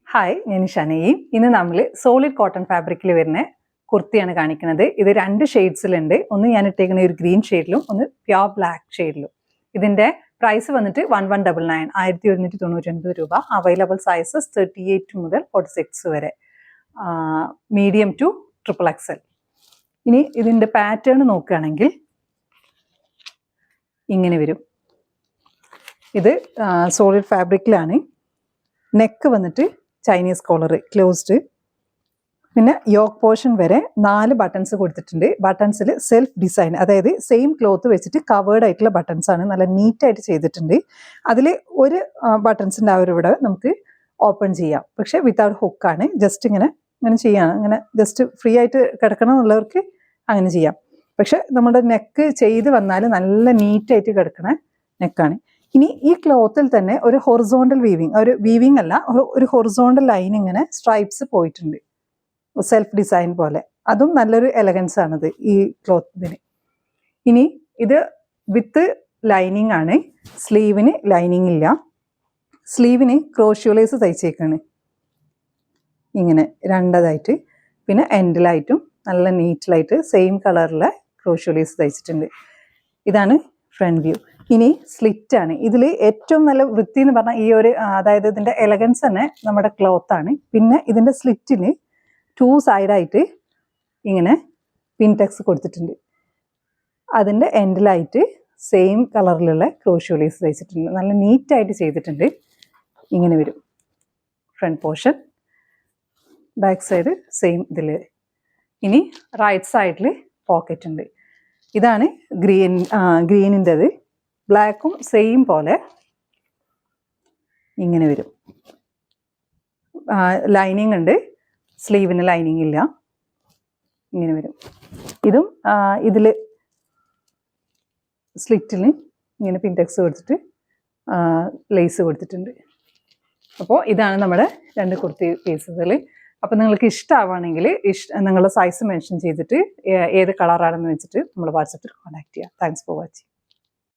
Hi, ഞാൻ ഷനയും. ഇന്ന് നമ്മൾ സോളിഡ് കോട്ടൺ ഫാബ്രിക്കിൽ വരുന്ന കുർത്തിയാണ് കാണിക്കുന്നത്. ഇത് 2 ഷെയ്ഡ്സിലുണ്ട്. ഒന്ന് ഞാൻ ഇട്ടേക്കുന്ന ഒരു ഗ്രീൻ ഷെയ്ഡിലും ഒന്ന് പ്യോർ ബ്ലാക്ക് ഷെയ്ഡിലും. ഇതിന്റെ പ്രൈസ് വന്നിട്ട് 1199 1199 രൂപ. അവൈലബിൾ സൈസസ് 38 മുതൽ 46 വരെ, മീഡിയം ടു XXL. ഇനി ഇതിന്റെ പാറ്റേൺ നോക്കുകയാണെങ്കിൽ ഇങ്ങനെ വരും. ഇത് സോളിഡ് ഫാബ്രിക്കിലാണ്. നെക്ക് വന്നിട്ട് ചൈനീസ് കോളർ ക്ലോസ്ഡ്. പിന്നെ യോക്ക് പോർഷൻ വരെ 4 ബട്ടൺസ് കൊടുത്തിട്ടുണ്ട്. ബട്ടൺസിൽ സെൽഫ് ഡിസൈൻ, അതായത് സെയിം ക്ലോത്ത് വെച്ചിട്ട് കവേർഡ് ആയിട്ടുള്ള ബട്ടൺസ് ആണ്. നല്ല നീറ്റായിട്ട് ചെയ്തിട്ടുണ്ട്. അതിൽ ഒരു ബട്ടൺസിൻ്റെ ആ ഒരു ഇവിടെ നമുക്ക് ഓപ്പൺ ചെയ്യാം, പക്ഷെ വിത്തൗട്ട് ഹുക്കാണ്. ജസ്റ്റ് ഇങ്ങനെ ചെയ്യാണ്. അങ്ങനെ ജസ്റ്റ് ഫ്രീ ആയിട്ട് കിടക്കണം എന്നുള്ളവർക്ക് അങ്ങനെ ചെയ്യാം. പക്ഷെ നമ്മുടെ നെക്ക് ചെയ്ത് വന്നാൽ നല്ല നീറ്റായിട്ട് കിടക്കണ നെക്കാണ്. ഇനി ഈ ക്ലോത്തിൽ തന്നെ ഒരു ഹൊറിസോണ്ടൽ വീവിങ്, ഒരു വീവിങ് അല്ല, ഒരു ഹൊറിസോണ്ടൽ ലൈൻ ഇങ്ങനെ സ്ട്രൈപ്സ് പോയിട്ടുണ്ട്, സെൽഫ് ഡിസൈൻ പോലെ. അതും നല്ലൊരു എലഗൻസ് ആണിത് ഈ ക്ലോത്തിന്. ഇനി ഇത് വിത്ത് ലൈനിങ് ആണ്. സ്ലീവിന് ലൈനിങ് ഇല്ല. സ്ലീവിന് ക്രോഷ്യോലേസ് തയ്ച്ചേക്കാണ് ഇങ്ങനെ രണ്ടതായിട്ട്. പിന്നെ എൻഡിലായിട്ടും നല്ല നീറ്റിലായിട്ട് സെയിം കളറിലെ ക്രോഷ്യോലേസ് തയ്ച്ചിട്ടുണ്ട്. ഇതാണ് ഫ്രണ്ട് വ്യൂ. ഇനി സ്ലിറ്റ് ആണ്. ഇതിൽ ഏറ്റവും നല്ല വൃത്തി എന്ന് പറഞ്ഞാൽ ഈ ഒരു, അതായത് ഇതിന്റെ എലഗൻസ് തന്നെ നമ്മുടെ ക്ലോത്ത് ആണ്. പിന്നെ ഇതിന്റെ സ്ലിറ്റിന് 2 സൈഡായിട്ട് ഇങ്ങനെ പിൻടെക്സ് കൊടുത്തിട്ടുണ്ട്. അതിന്റെ എൻഡിലായിട്ട് സെയിം കളറിലുള്ള ക്രോഷ്യോലേസ് തയ്ച്ചിട്ടുണ്ട്. നല്ല നീറ്റായിട്ട് ചെയ്തിട്ടുണ്ട്. ഇങ്ങനെ വരും front portion. Back side same ഇതിൽ. ഇനി റൈറ്റ് സൈഡിൽ പോക്കറ്റ് ഉണ്ട്. ഇതാണ് ഗ്രീനിൻ്റെത്. ബ്ലാക്കും സെയിം പോലെ ഇങ്ങനെ വരും. ലൈനിങ് ഉണ്ട്, സ്ലീവിന് ലൈനിങ് ഇല്ല. ഇങ്ങനെ വരും. ഇതും ഇതിൽ സ്ലിറ്റിന് ഇങ്ങനെ പിൻടെക്സ് കൊടുത്തിട്ട് ലേസ് കൊടുത്തിട്ടുണ്ട്. അപ്പോൾ ഇതാണ് നമ്മുടെ 2 കുർത്തി പീസുകൾ. അപ്പോൾ നിങ്ങൾക്ക് ഇഷ്ടമാവുകയാണെങ്കിൽ നിങ്ങളുടെ സൈസ് മെൻഷൻ ചെയ്തിട്ട് ഏത് കളറാണെന്ന് വെച്ചിട്ട് നമ്മൾ വാട്സപ്പിൽ കോൺടാക്ട് ചെയ്യാം. Thanks for watching.